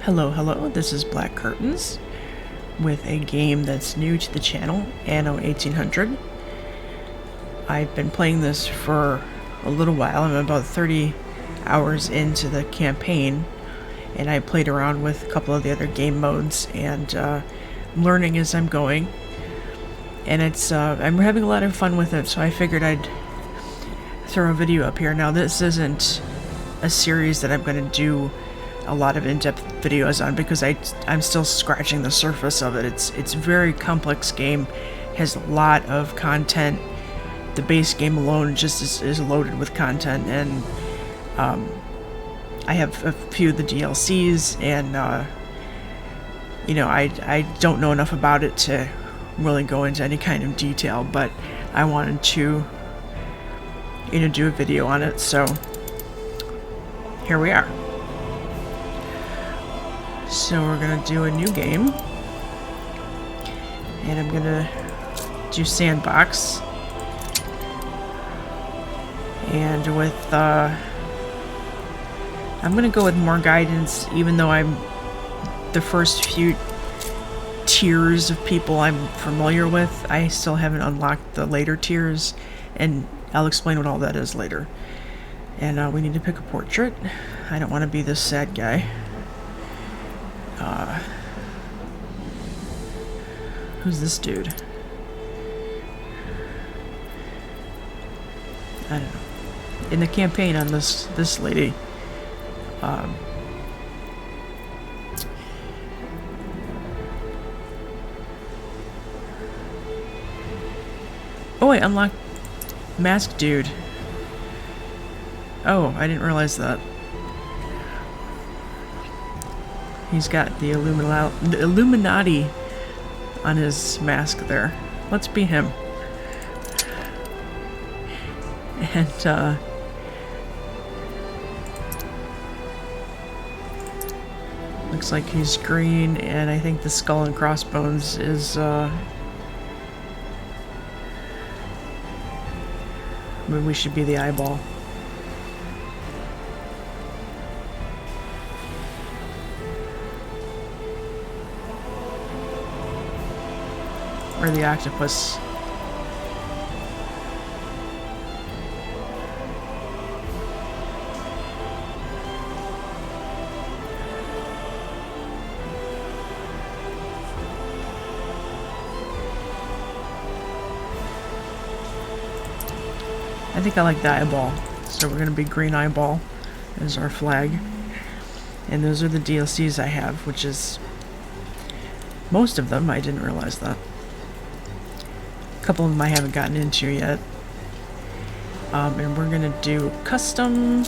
Hello, this is Black Curtains with a game that's new to the channel, Anno 1800. I've been playing this for a little while. I'm about 30 hours into the campaign, and I played around with a couple of the other game modes, and I'm learning as I'm going. And I'm having a lot of fun with it, so I figured I'd throw a video up here. Now, this isn't a series that I'm going to do a lot of in-depth videos on because I'm still scratching the surface of it. It's a very complex game, has a lot of content. The base game alone just is loaded with content, and I have a few of the DLCs, and I don't know enough about it to really go into any kind of detail, but I wanted to do a video on it, so here we are. So we're gonna do a new game, and I'm gonna do sandbox, and with I'm gonna go with more guidance, even though I'm the first few tiers of people I'm familiar with. I still haven't unlocked the later tiers, and I'll explain what all that is later. And we need to pick a portrait. I don't want to be this sad guy. Who's this dude? I don't know. In the campaign on this lady, oh, I unlocked Mask Dude. Oh, I didn't realize that. He's got the Illuminati on his mask there. Let's be him. And, looks like he's green, and I think the skull and crossbones is, maybe we should be the eyeball. Or the octopus. I think I like the eyeball, so we're gonna be green eyeball as our flag. And those are the DLCs I have, which is most of them. I didn't realize that. A couple of them I haven't gotten into yet. And we're gonna do custom.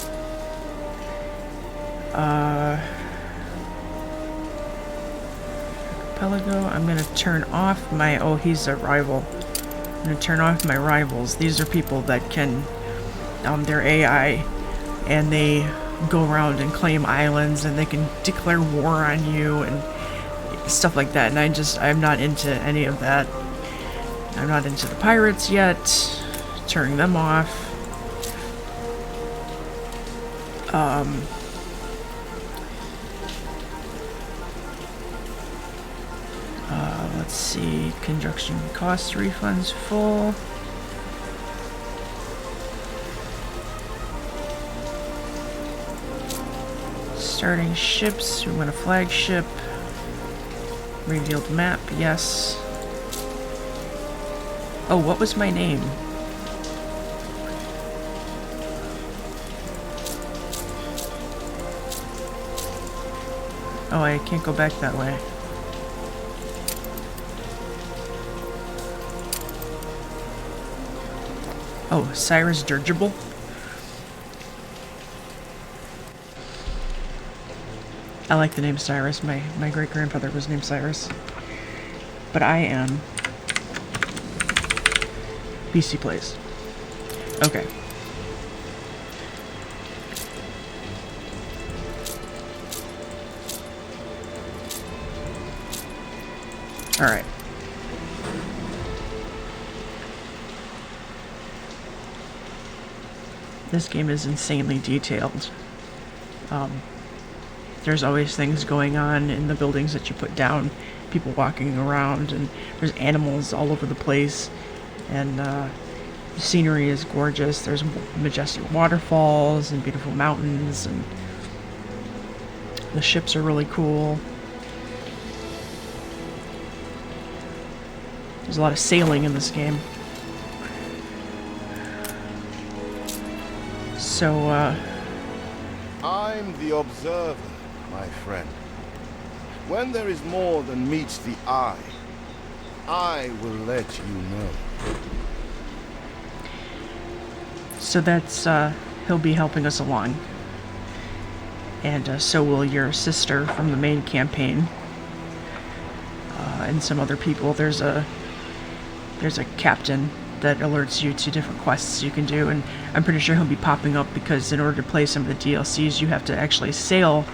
Archipelago. I'm gonna turn off my, oh, he's a rival. I'm gonna turn off my rivals. These are people that can, they're AI, and they go around and claim islands, and they can declare war on you and stuff like that. And I'm not into any of that. I'm not into the pirates yet. Turning them off. Let's see. Construction cost refunds full. Starting ships. We want a flagship. Revealed map. Yes. Oh, what was my name? Oh, I can't go back that way. Oh, Cyrus Dirigible? I like the name Cyrus. My great-grandfather was named Cyrus. But I am PC Plays. Okay. Alright. This game is insanely detailed. there's always things going on in the buildings that you put down, people walking around, and there's animals all over the place, and the scenery is gorgeous. There's majestic waterfalls and beautiful mountains, and the ships are really cool. There's a lot of sailing in this game. So, I'm the observer, my friend. When there is more than meets the eye, I will let you know. So that's, he'll be helping us along. And so will your sister from the main campaign. And some other people. There's a captain that alerts you to different quests you can do, and I'm pretty sure he'll be popping up because in order to play some of the DLCs, you have to actually sail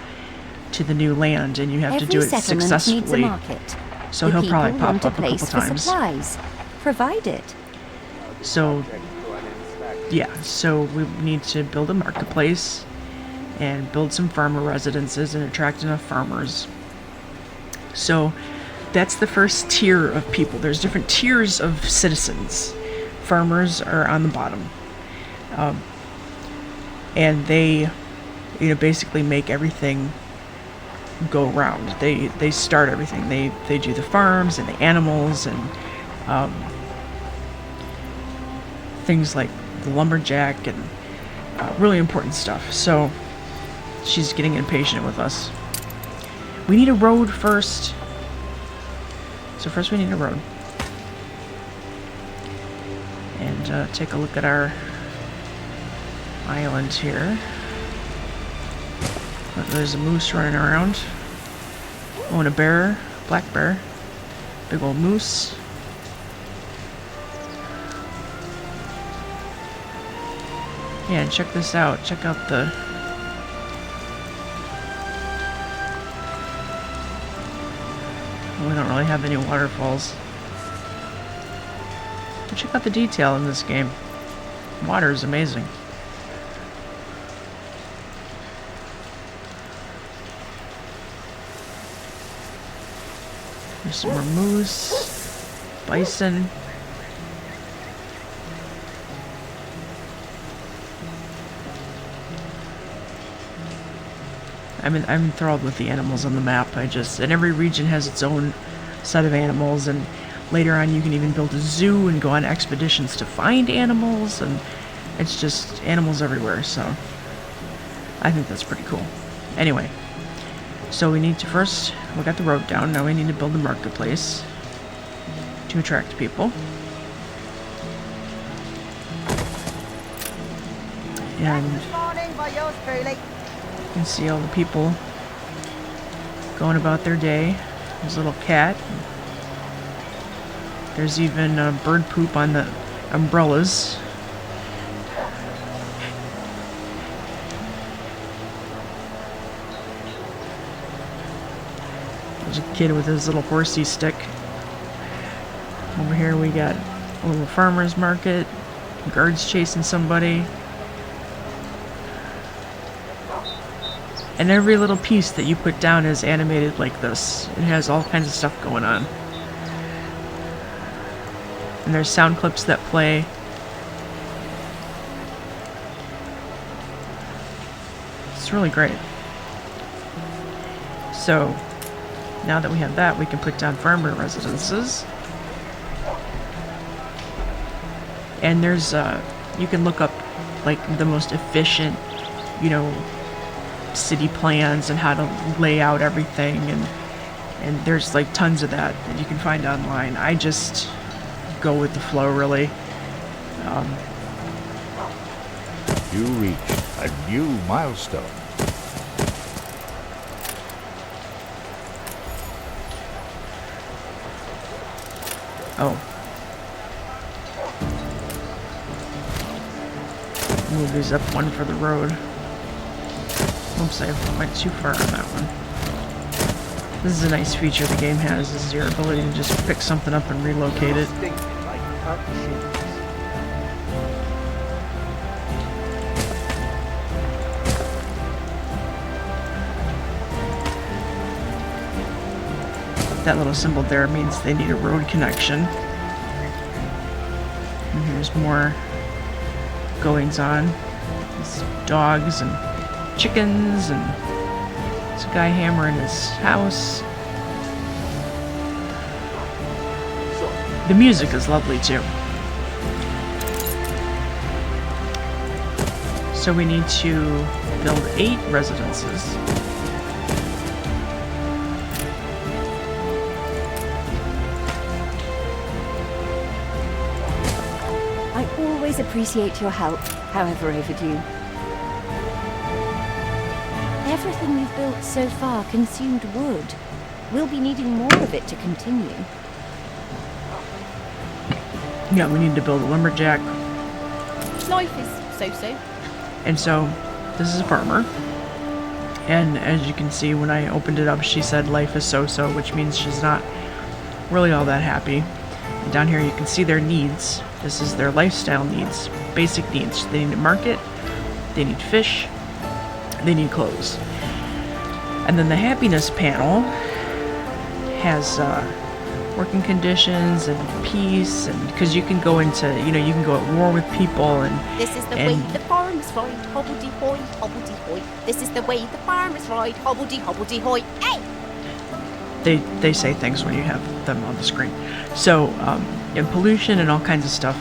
to the new land, and you have to do it successfully. Needs a market. So he'll probably pop up a couple for times. Supplies. Provide it. So, yeah, so we need to build a marketplace and build some farmer residences and attract enough farmers. So that's the first tier of people. There's different tiers of citizens. Farmers are on the bottom. And they, basically make everything go round. They start everything. They do the farms and the animals and things like the lumberjack and really important stuff. So she's getting impatient with us. We need a road first. So first we need a road. And take a look at our island here. There's a moose running around. Oh, and a bear. Black bear. Big old moose. Yeah, and check this out. Check out the... We don't really have any waterfalls. But check out the detail in this game. Water is amazing. There's some more moose, bison. I mean, I'm enthralled with the animals on the map. And every region has its own set of animals, and later on you can even build a zoo and go on expeditions to find animals, and it's just animals everywhere, so I think that's pretty cool. Anyway, so we need to first, we got the road down, now we need to build a marketplace to attract people. And you can see all the people going about their day. There's a little cat. There's even bird poop on the umbrellas. There's a kid with his little horsey stick. Over here we got a little farmer's market. Guards chasing somebody. And every little piece that you put down is animated like this. It has all kinds of stuff going on. And there's sound clips that play. It's really great. So, now that we have that, we can put down farmer residences. And there's, you can look up, like, the most efficient, city plans and how to lay out everything, and there's like tons of that you can find online. I just go with the flow, really. You reached a new milestone. Oh. Move these up one for the road. Oops, I went too far on that one. This is a nice feature the game has, is your ability to just pick something up and relocate it. That little symbol there means they need a road connection. And here's more goings on. There's dogs and chickens, and there's a guy hammering his house. The music is lovely too. So we need to build 8 residences. I always appreciate your help, however overdue. Everything you've built so far consumed wood. We'll be needing more of it to continue. Yeah, we need to build a lumberjack. Life is so-so. And so, this is a farmer. And as you can see, when I opened it up, she said life is so-so, which means she's not really all that happy. And down here you can see their needs. This is their lifestyle needs, basic needs. They need a market, they need fish, they need clothes. And then the happiness panel has working conditions and peace, and because you can go into, you can go at war with people, and This is the way the farmers ride, hobbledy-hoy, hobbledy-hoy. This is the way the farmers ride, hobbledy-hobbledy-hoy. Hey! they say things when you have them on the screen. So, and pollution and all kinds of stuff.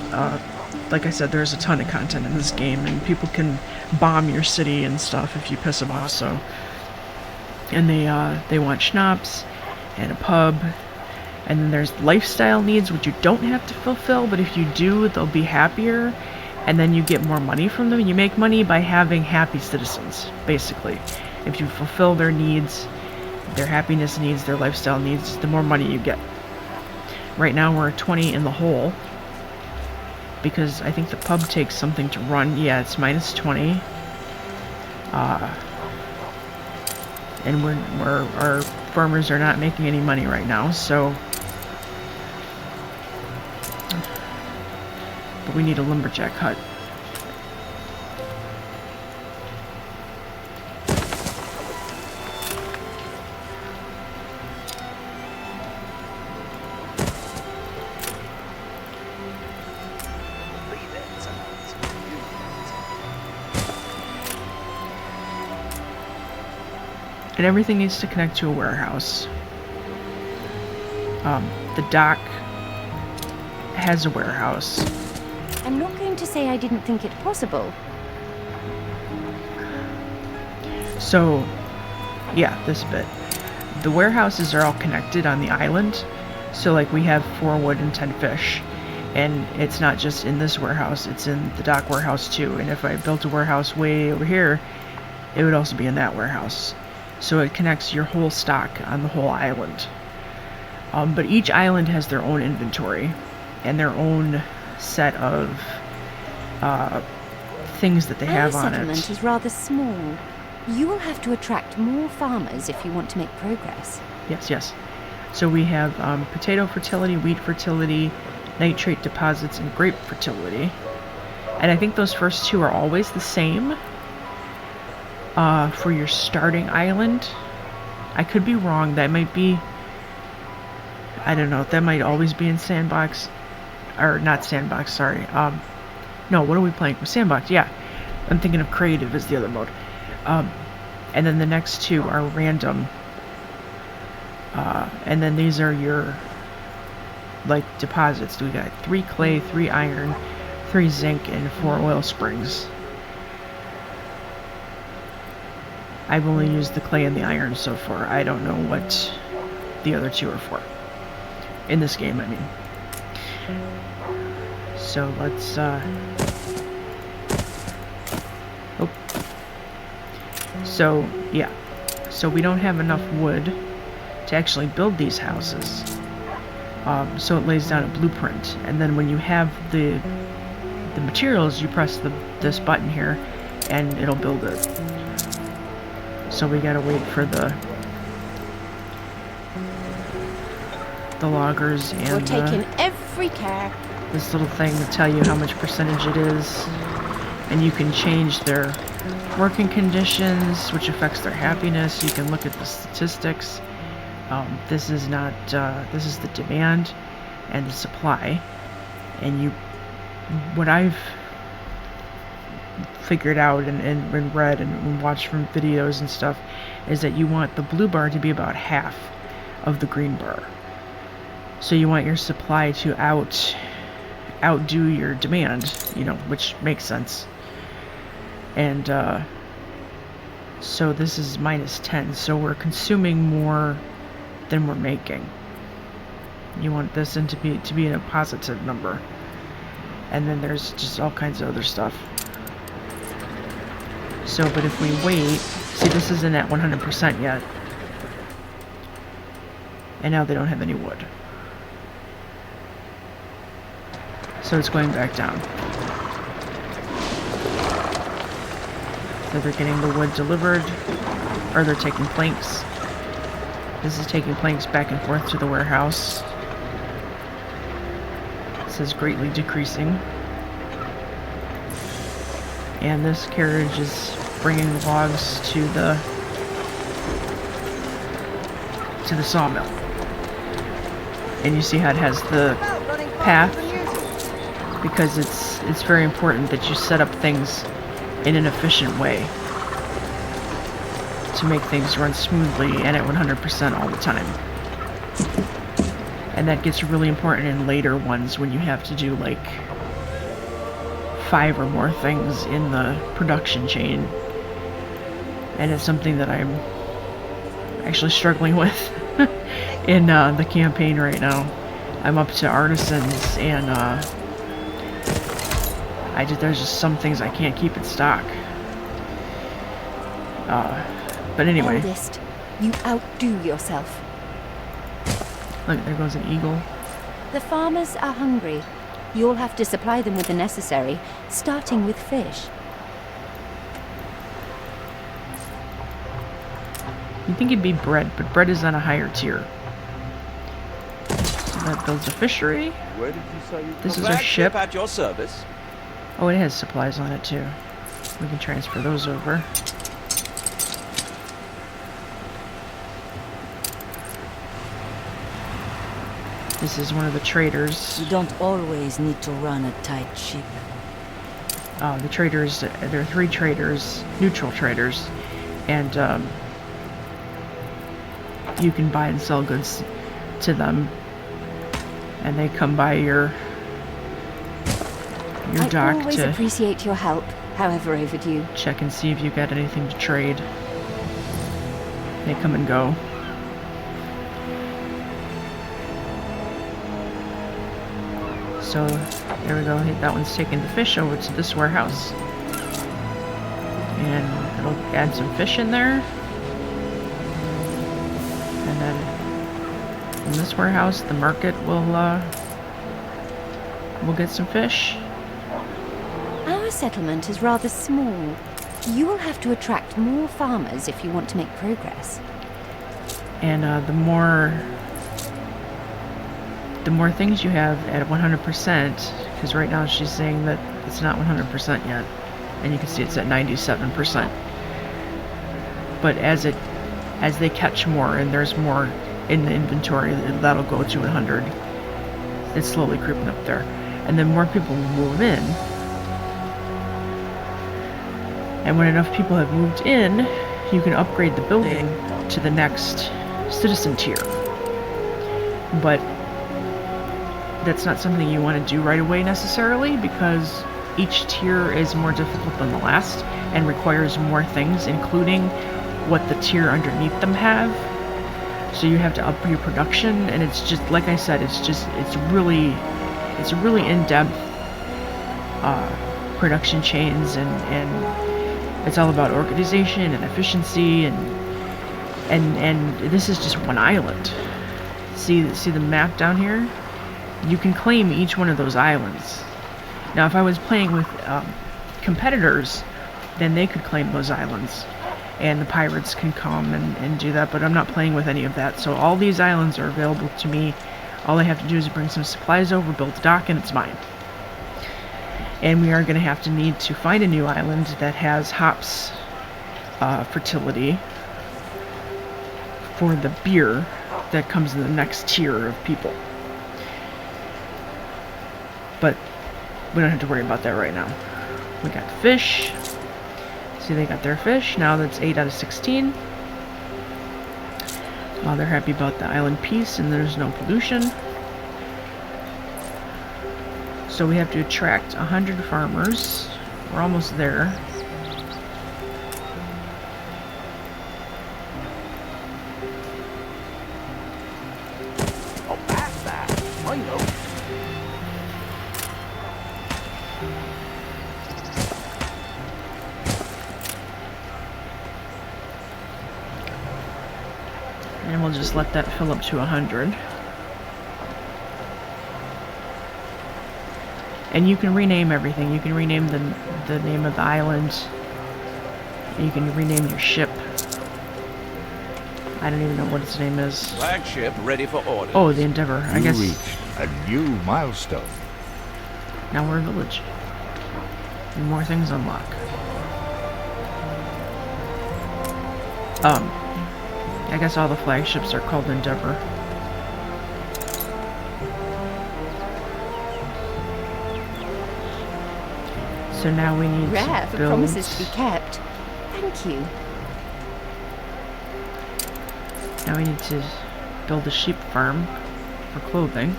Like I said, there's a ton of content in this game, and people can bomb your city and stuff if you piss them off. So, and they want schnapps and a pub. And then there's lifestyle needs, which you don't have to fulfill, but if you do, they'll be happier, and then you get more money from them. You make money by having happy citizens, basically. If you fulfill their needs, their happiness needs, their lifestyle needs, the more money you get. Right now we're 20 in the hole, because I think the pub takes something to run. Yeah, it's minus 20. And our farmers are not making any money right now, so... But we need a lumberjack hut. And everything needs to connect to a warehouse. The dock has a warehouse. I'm not going to say I didn't think it possible. So, yeah, this bit. The warehouses are all connected on the island. So, like, we have 4 wood and 10 fish. And it's not just in this warehouse, it's in the dock warehouse too. And if I built a warehouse way over here, it would also be in that warehouse. So it connects your whole stock on the whole island. But each island has their own inventory and their own set of things that they have on it. Our settlement is rather small. You will have to attract more farmers if you want to make progress. Yes. So we have potato fertility, wheat fertility, nitrate deposits, and grape fertility. And I think those first 2 are always the same. For your starting island. I could be wrong. That might be... I don't know. That might always be in Sandbox. Or not Sandbox, sorry. No, what are we playing? Sandbox, yeah. I'm thinking of Creative as the other mode. And then the next 2 are random. And then these are your... like, deposits. We got 3 clay, 3 iron, 3 zinc, and 4 oil springs. I've only used the clay and the iron so far. I don't know what the other 2 are for. In this game, I mean. So let's, oh. So, yeah. So we don't have enough wood to actually build these houses. So it lays down a blueprint. And then when you have the materials, you press this button here, and it'll build it. So we gotta wait for the loggers and We're taking every care. this little thing to tell you how much percentage it is. And you can change their working conditions, which affects their happiness. You can look at the statistics. This is not, this is the demand and the supply. And what I've figured out and read and watched from videos and stuff is that you want the blue bar to be about half of the green bar. So you want your supply to outdo your demand, which makes sense. And so this is -10, so we're consuming more than we're making. You want this to be in a positive number. And then there's just all kinds of other stuff. So, but if we wait, see, this isn't at 100% yet. And now they don't have any wood. So it's going back down. So they're getting the wood delivered, or they're taking planks. This is taking planks back and forth to the warehouse. It says greatly decreasing. And this carriage is bringing the logs to the sawmill. And you see how it has the path, because it's very important that you set up things in an efficient way to make things run smoothly and at 100% all the time. And that gets really important in later ones when you have to do like 5 or more things in the production chain. And it's something that I'm actually struggling with in the campaign right now. I'm up to artisans, and there's just some things I can't keep in stock. But anyway. Eldest, you outdo yourself. Look, there goes an eagle. The farmers are hungry. You'll have to supply them with the necessary, starting with fish. You'd think it'd be bread, but bread is on a higher tier. So that builds a fishery. Where did you say you This is our ship. at your service? Oh, it has supplies on it too. We can transfer those over. This is one of the traders. You don't always need to run a tight ship. The traders, there are 3 traders, neutral traders, and you can buy and sell goods to them, and they come by your dock I always to appreciate your help, however overdue. check and see if you've got anything to trade. They come and go. So there we go. That one's taking the fish over to this warehouse, and it'll add some fish in there. And then in this warehouse, the market will get some fish. Our settlement is rather small. You will have to attract more farmers if you want to make progress. And the more things you have at 100%, because right now she's saying that it's not 100% yet, and you can see it's at 97%. But as they catch more and there's more in the inventory, that'll go to 100. It's slowly creeping up there, and then more people will move in. And when enough people have moved in, you can upgrade the building to the next citizen tier. But that's not something you want to do right away necessarily, because each tier is more difficult than the last and requires more things, including what the tier underneath them have. So you have to up your production, and it's just, like I said, it's really in-depth production chains, and it's all about organization and efficiency, and this is just one island. See the map down here? You can claim each one of those islands. Now, if I was playing with competitors, then they could claim those islands, and the pirates can come and do that, but I'm not playing with any of that, so all these islands are available to me. All I have to do is bring some supplies over, build a dock, and it's mine. And we are going to have to need to find a new island that has hops fertility for the beer. that comes in the next tier of people. But we don't have to worry about that right now. We got fish. See, they got their fish. Now that's 8 out of 16. They're happy about the island peace and there's no pollution. So we have to attract 100 farmers. We're almost there. Oh, that's that. I know. And we'll just let that fill up to 100. And you can rename everything. You can rename the name of the island. You can rename your ship. I don't even know what its name is. Flagship ready for orders. Oh, the Endeavor. I You guess reached a new milestone. now we're a village. And more things unlock. I guess all the flagships are called Endeavor. So now we need Rare to for build... promises to be kept. Thank you. Now we need to build a sheep farm for clothing.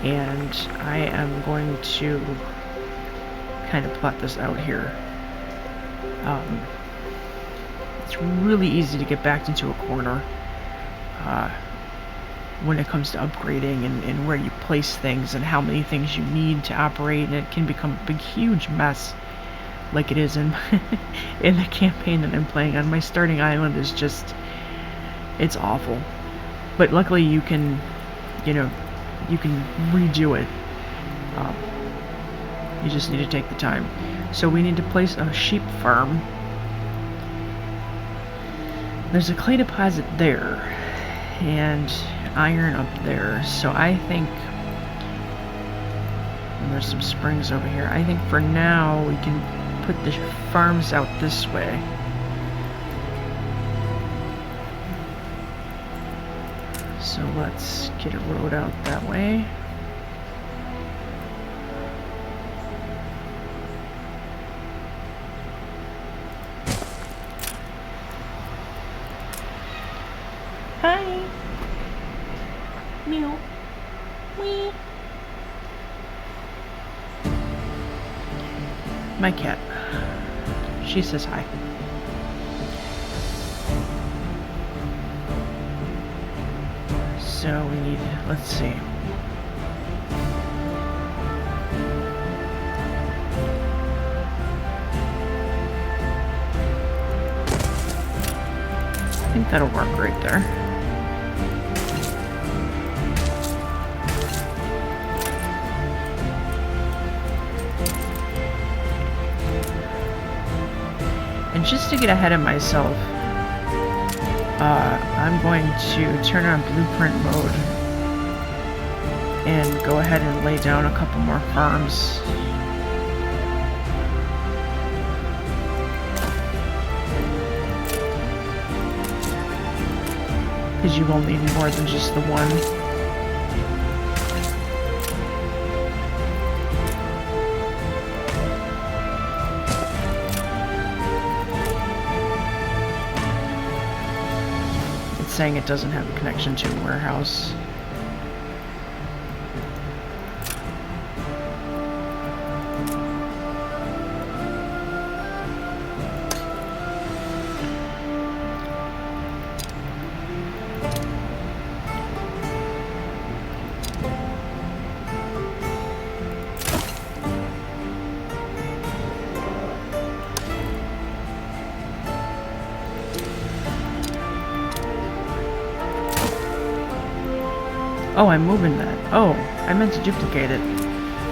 And I am going to kind of plot this out here. It's really easy to get backed into a corner when it comes to upgrading and where you place things and how many things you need to operate, and it can become a big huge mess like it is in in the campaign that I'm playing on. My starting island is just, it's awful, but luckily you can, you know, you can redo it. You just need to take the time. So we need to place a sheep farm. There's a clay deposit there and iron up there, so I think, and there's some springs over here. I think for now we can put the farms out this way. So let's get a road out that way. Hi. Meow. Wee. My cat. She says hi. So we need, let's see. I think that'll work right there. And just to get ahead of myself, I'm going to turn on blueprint mode and go ahead and lay down a couple more farms. Because you will need more than just the one. Saying it doesn't have a connection to a warehouse. Oh, I'm moving that. Oh, I meant to duplicate it.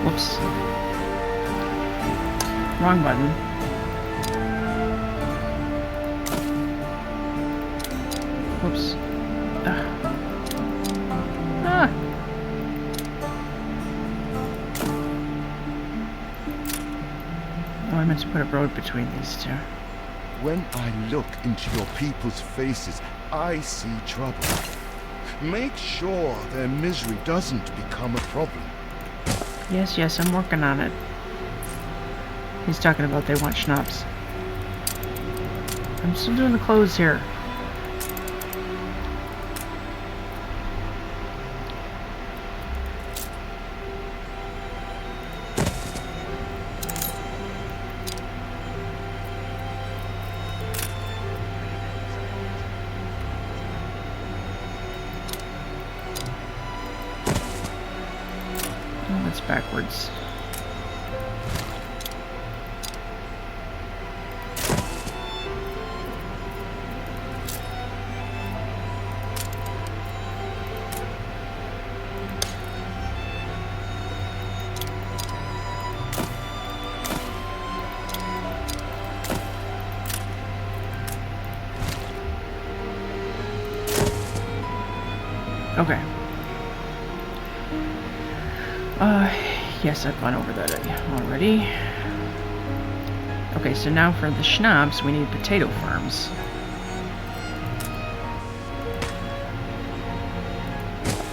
Whoops. Wrong button. Whoops. Ah. Oh, I meant to put a road between these two. When I look into your people's faces, I see trouble. Make sure their misery doesn't become a problem. Yes, yes, I'm working on it. He's talking about they want schnapps. I'm still doing the clothes here. Oh, that's backwards. Okay. Yes, I've gone over that already. Okay, so now for the schnapps, we need potato farms.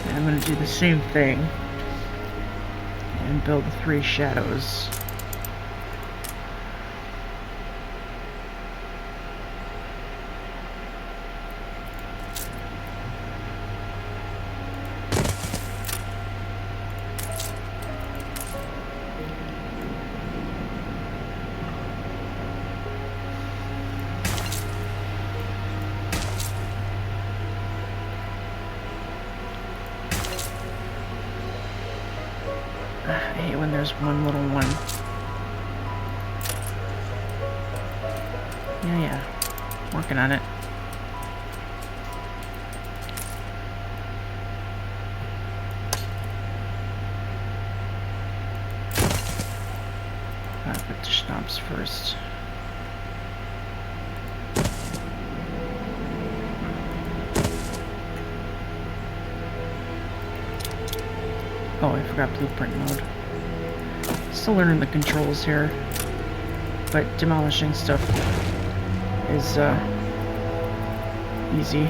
And I'm going to do the same thing and build 3 shadows. I hate when there's one little one. Yeah. Working on it. I'll put the schnapps first. Oh, I forgot blueprint mode. Still learning the controls here, but demolishing stuff is easy.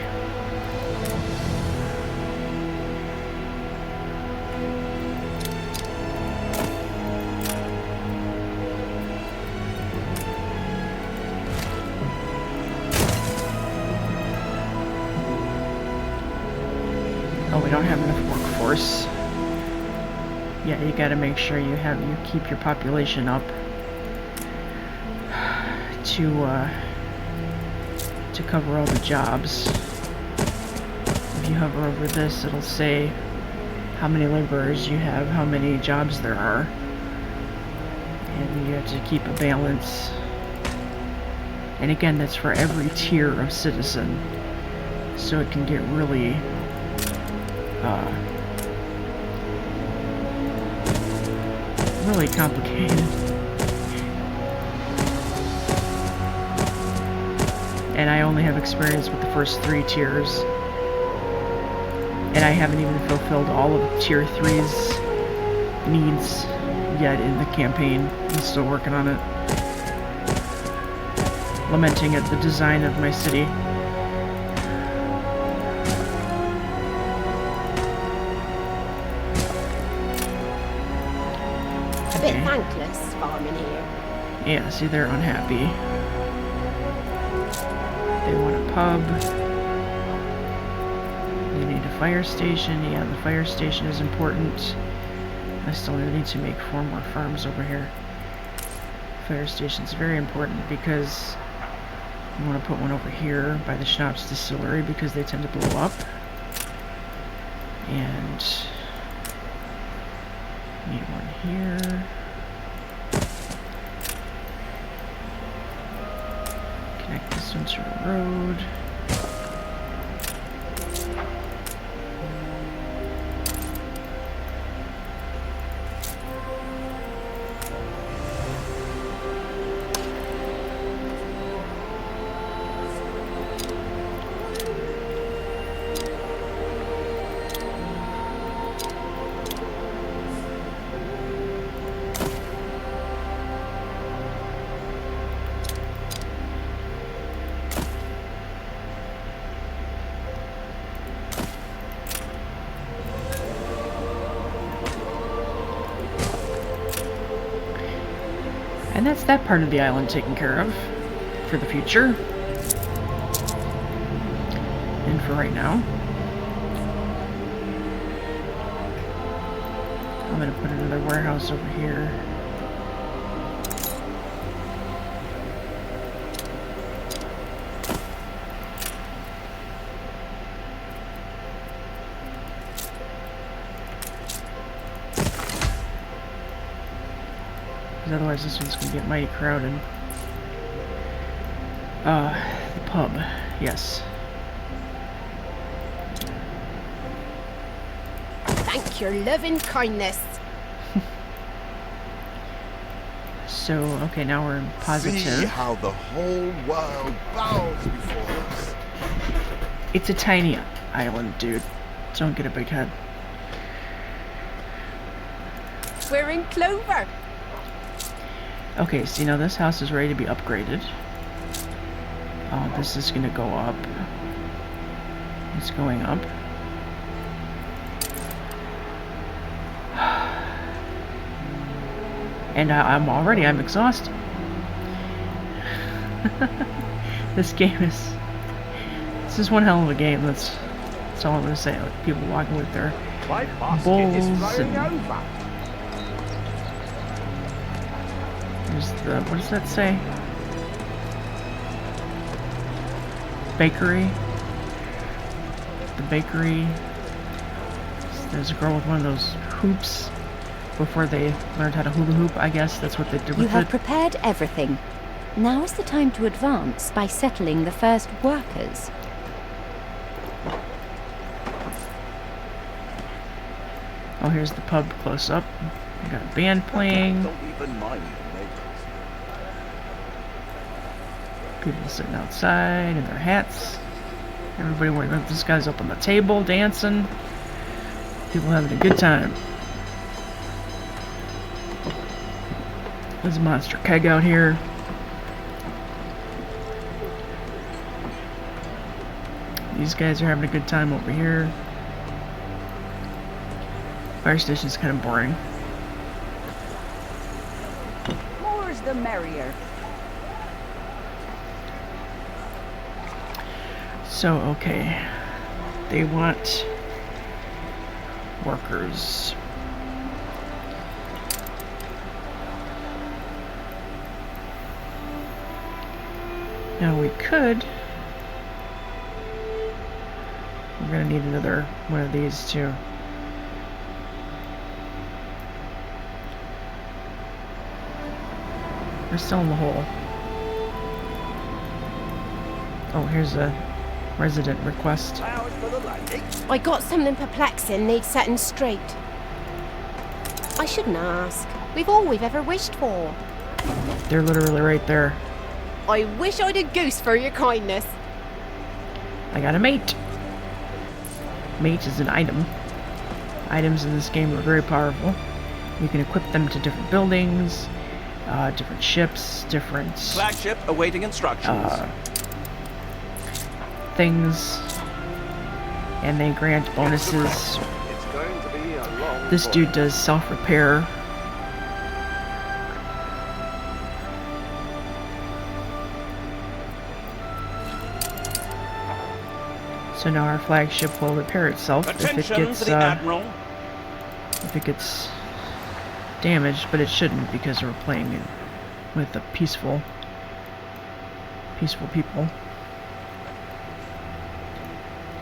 Oh, we don't have enough workforce. Yeah, you gotta make sure you keep your population up to cover all the jobs. If you hover over this, it'll say how many laborers you have, how many jobs there are, and you have to keep a balance. And again, that's for every tier of citizen, so it can get really really complicated. And I only have experience with the first 3 tiers. And I haven't even fulfilled all of Tier 3's needs yet in the campaign. I'm still working on it. Lamenting at the design of my city. A bit thankless farming here. Yeah, see, they're unhappy. They want a pub. They need a fire station. Yeah, the fire station is important. I still need to make 4 more farms over here. Fire station's very important because I want to put one over here by the Schnapps Distillery because they tend to blow up. And need one here. Connect this one to a road. And that's that part of the island taken care of for the future. And for right now. I'm gonna put another warehouse over here. Because otherwise this one's gonna get mighty crowded. The pub, yes. Thank your loving kindness. So, okay, now we're in positive. See how the whole world bows before us. It's a tiny island, dude. Don't get a big head. We're in clover. Okay, so now this house is ready to be upgraded. This is gonna go up. It's going up. And I'm exhausted. This is one hell of a game. That's all I'm gonna say. Like, people walking with their My basket bowls is flowing and over. there's the, what does that say? Bakery. The bakery. There's a girl with one of those hoops. Before they learned how to hula hoop, I guess that's what they did You with have it. prepared everything. Now is the time to advance by settling the first workers. Oh, here's the pub close up. We got a band playing. Don't even mind the neighbors. People sitting outside in their hats. Everybody wearing, this guy's up on the table dancing. People having a good time. There's a monster keg out here. These guys are having a good time over here. Fire station's kind of boring. More's the merrier. So, okay. They want workers. Now we could. We're gonna need another one of these too. We're still in the hole. Oh, here's a resident request. Flowers for the lady. I got something perplexing needs setting straight. I shouldn't ask. We've all we've ever wished for. They're literally right there. I wish I'd a goose for your kindness. I got a mate. Mate is an item. Items in this game are very powerful. You can equip them to different buildings, different ships, different Flagship awaiting instructions. things, and they grant bonuses. It's going to be a long This voyage. dude does self-repair. So now our flagship will repair itself Attention for the Admiral. if it gets damaged, but it shouldn't because we're playing it with a peaceful people.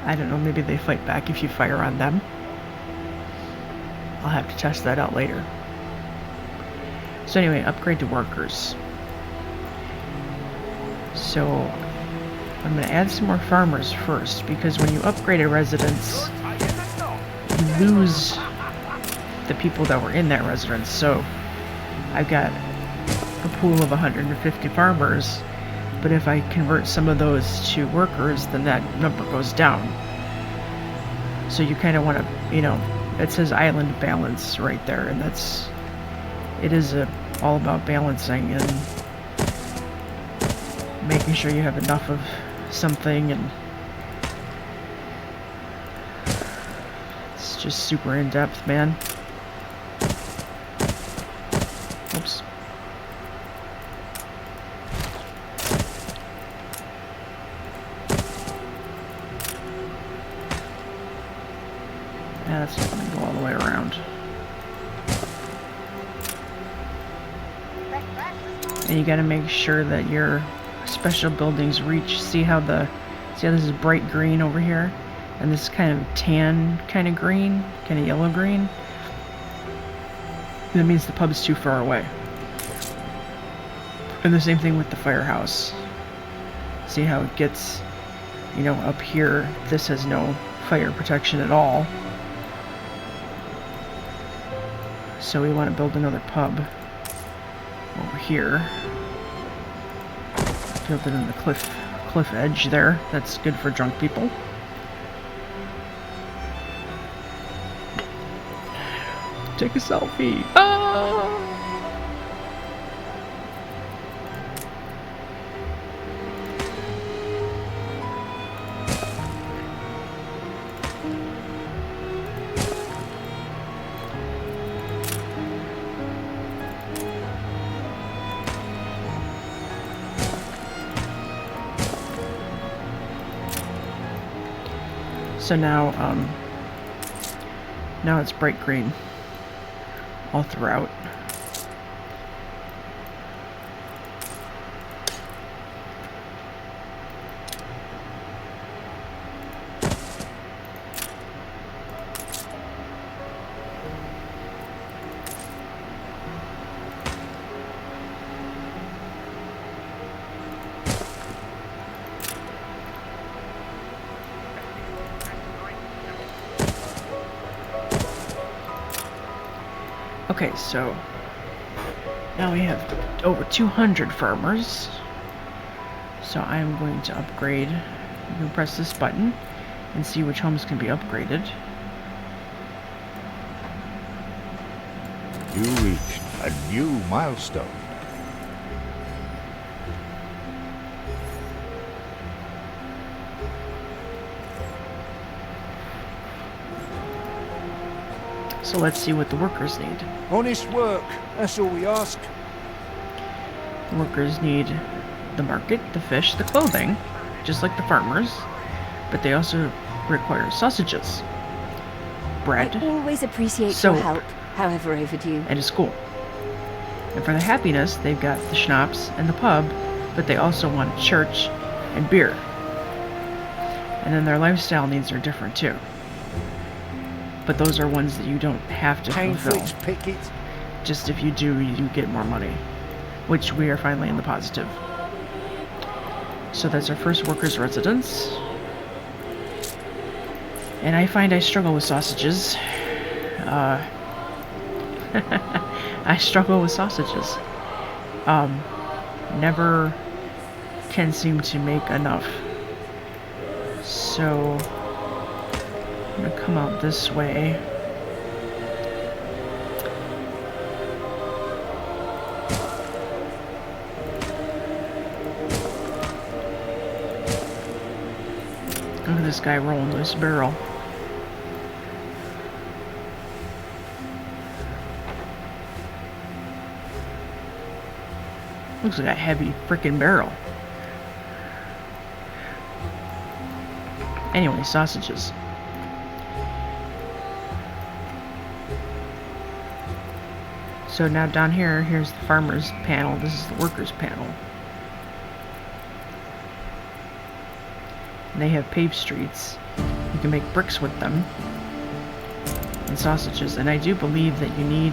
I don't know, maybe they fight back if you fire on them. I'll have to test that out later. So anyway, upgrade to workers. So I'm going to add some more farmers first, because when you upgrade a residence, you lose the people that were in that residence. So I've got a pool of 150 farmers, but if I convert some of those to workers, then that number goes down. So you kind of want to, it says island balance right there, and it is all about balancing and making sure you have enough of something, and it's just super in-depth, man. Oops. That's not going to go all the way around. And you got to make sure that your special buildings reach. See how this is bright green over here, and this is kind of tan, kind of green, kind of yellow green. That means the pub's too far away. And the same thing with the firehouse. See how it gets, you know, up here. This has no fire protection at all. So we want to build another pub over here. Build it in the cliff edge there. That's good for drunk people. Take a selfie. Ah! So now it's bright green all throughout. Okay, so now we have over 200 farmers. So I'm going to upgrade. You can press this button and see which homes can be upgraded. You reached a new milestone. So let's see what the workers need. Honest work, that's all we ask. The workers need the market, the fish, the clothing, just like the farmers, but they also require sausages, bread, I always appreciate soap, your help, however overdue. and a school. And for the happiness, they've got the schnapps and the pub, but they also want a church and beer. And then their lifestyle needs are different too. But those are ones that you don't have to fulfill. Painflix picket. Just if you do, you get more money, which we are finally in the positive. So that's our first workers' residence. And I find I struggle with sausages. I struggle with sausages. Never can seem to make enough. So I'm gonna come out this way. Look at this guy rolling this barrel. Looks like a heavy freaking barrel. Anyway, sausages. So now down here, here's the farmer's panel. This is the workers' panel. And they have paved streets. You can make bricks with them. And sausages. And I do believe that you need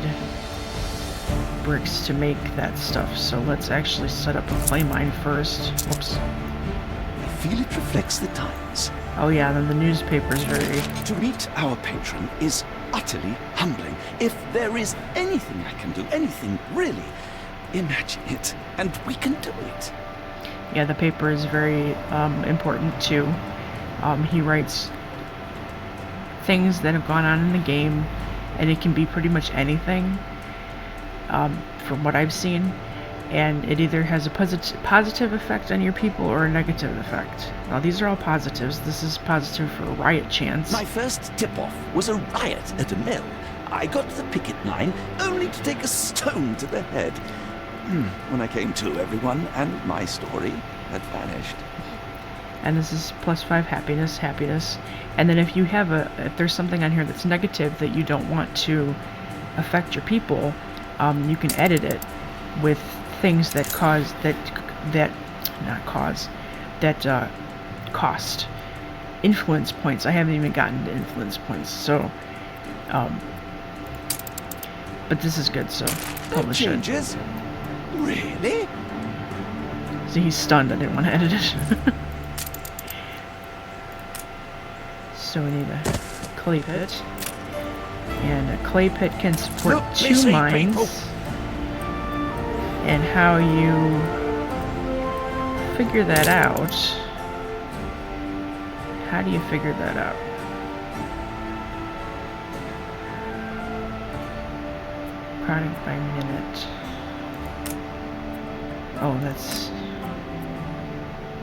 bricks to make that stuff. So let's actually set up a clay mine first. Whoops. I feel it reflects the times. Oh yeah, then the newspaper's very... To meet our patron is utterly humbling. If there is anything I can do, anything really, imagine it, and we can do it. Yeah, the paper is very important too. He writes things that have gone on in the game, and it can be pretty much anything, from what I've seen. And it either has a positive effect on your people or a negative effect. Now these are all positives. This is positive for a riot chance. My first tip-off was a riot at a mill. I got to the picket line only to take a stone to the head. When I came to, everyone and my story had vanished. And this is +5 happiness. And then if there's something on here that's negative that you don't want to affect your people, you can edit it with things that cost influence points. I haven't even gotten to influence points, so but this is good, so publish it. Changes? Really? See, he's stunned. I didn't want to edit it. So we need a clay pit. And a clay pit can support Look, 2 listen, mines. people. And how you figure that out... How do you figure that out? Product by minute. Oh, that's...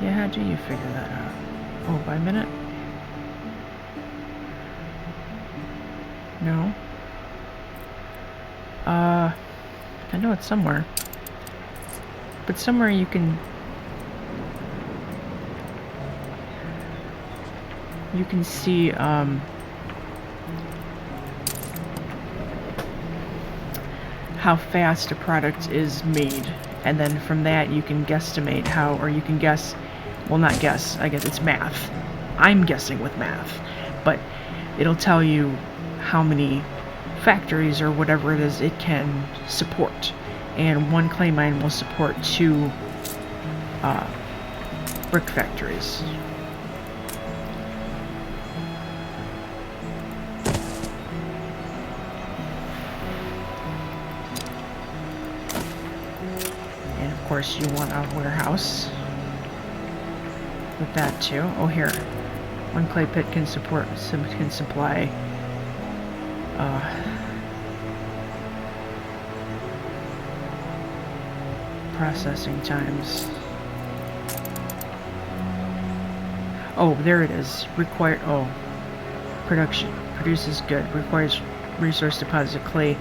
Yeah, how do you figure that out? Oh, by minute? No. I know it's somewhere. But somewhere you can see how fast a product is made, and then from that you can guesstimate how, or you can guess, well, not guess, I guess it's math. I'm guessing with math, but it'll tell you how many factories or whatever it is it can support, and 1 clay mine will support 2 brick factories. And of course you want a warehouse with that too. Oh, here, 1 clay pit can supply processing times. Oh, there it is. Required. Oh, production produces good. Requires resource deposit clay.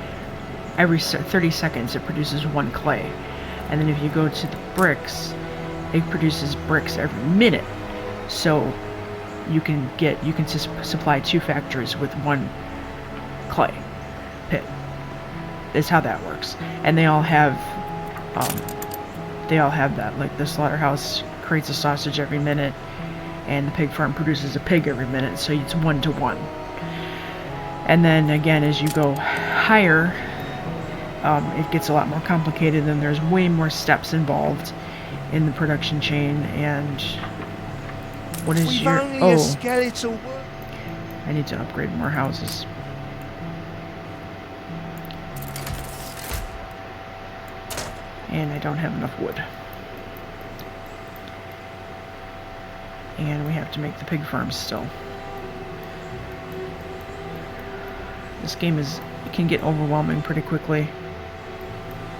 Every 30 seconds, it produces 1 clay. And then if you go to the bricks, it produces bricks every minute. So you can supply 2 factories with 1 clay pit. Is how that works. And they all have that. Like the slaughterhouse creates a sausage every minute, and the pig farm produces a pig every minute. So it's 1 to 1. And then again, as you go higher, it gets a lot more complicated, and there's way more steps involved in the production chain. And what is your... Oh, skeletal. I need to upgrade more houses. And I don't have enough wood. And we have to make the pig farms still. This game can get overwhelming pretty quickly.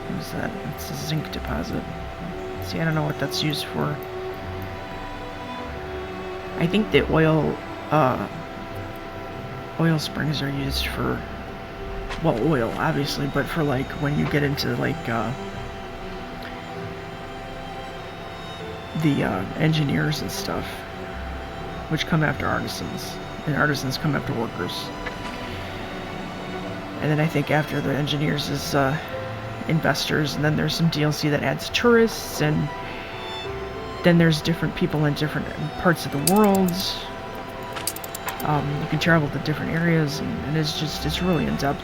What is that? It's a zinc deposit. See, I don't know what that's used for. I think the oil springs are used for, well, oil obviously, but for like when you get into like the engineers and stuff, which come after artisans, and artisans come after workers. And then I think after the engineers is investors, and then there's some DLC that adds tourists, and then there's different people in different parts of the world. You can travel to different areas, and it's really in depth.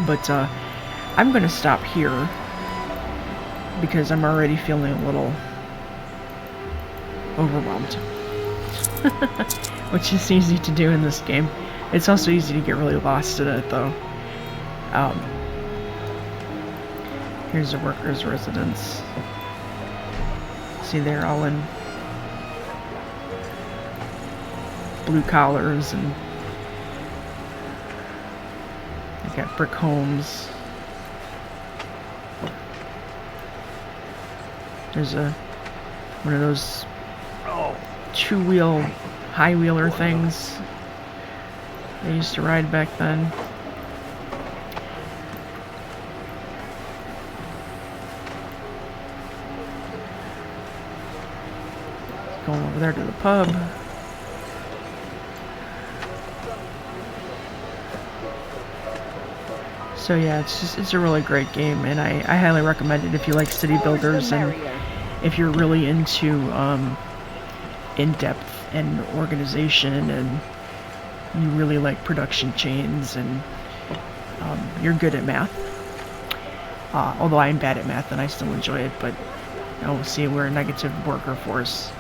But I'm gonna stop here because I'm already feeling a little overwhelmed. Which is easy to do in this game. It's also easy to get really lost in it, though. Here's a worker's residence. See, they're all in blue collars, and they got brick homes. There's one of those two-wheel high-wheeler things they used to ride back then. Going over there to the pub. So yeah, it's a really great game, and I highly recommend it if you like city builders and if you're really into in-depth and organization, and you really like production chains, and you're good at math. Although I'm bad at math and I still enjoy it, but oh, see, we're a negative worker force.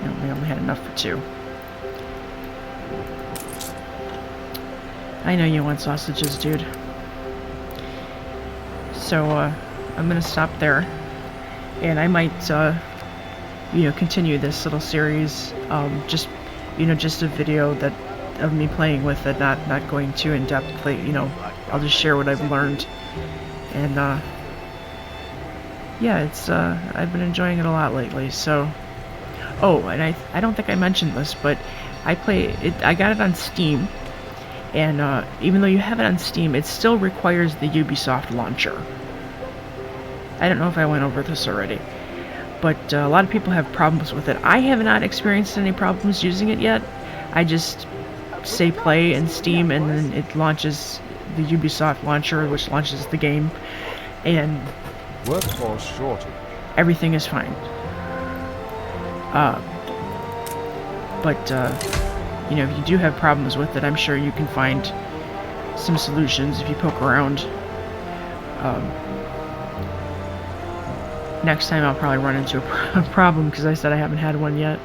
No, we only had enough for 2. I know you want sausages, dude. So, I'm gonna stop there, and I might, continue this little series, just a video of me playing with it, not going too in-depth, I'll just share what I've learned, and, yeah, it's, I've been enjoying it a lot lately, so, oh, and I don't think I mentioned this, but I got it on Steam, and, even though you have it on Steam, it still requires the Ubisoft launcher. I don't know if I went over this already, but a lot of people have problems with it. I have not experienced any problems using it yet. I just say play in Steam, and then it launches the Ubisoft launcher, which launches the game, and Workforce shortage. everything is fine. But if you do have problems with it, I'm sure you can find some solutions if you poke around. Next time I'll probably run into a problem, because I said I haven't had one yet.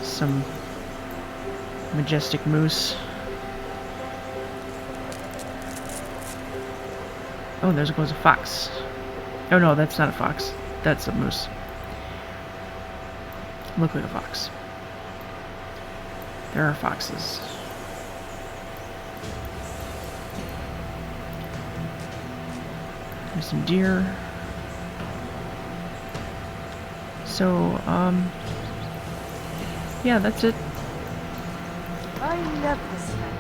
Some majestic moose. Oh, there goes a fox. Oh no, that's not a fox. That's a moose. Look like a fox. There are foxes. There's some deer. So, yeah, that's it. I love this land.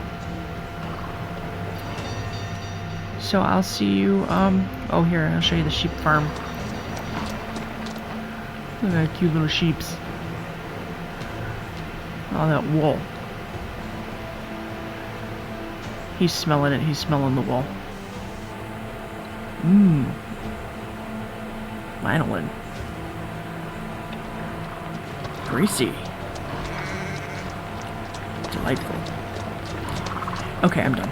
So I'll see you, oh here, I'll show you the sheep farm. Look at that cute little sheeps. All that wool. He's smelling it, he's smelling the wool. Mmm. Lanolin. Greasy. Delightful. Okay, I'm done.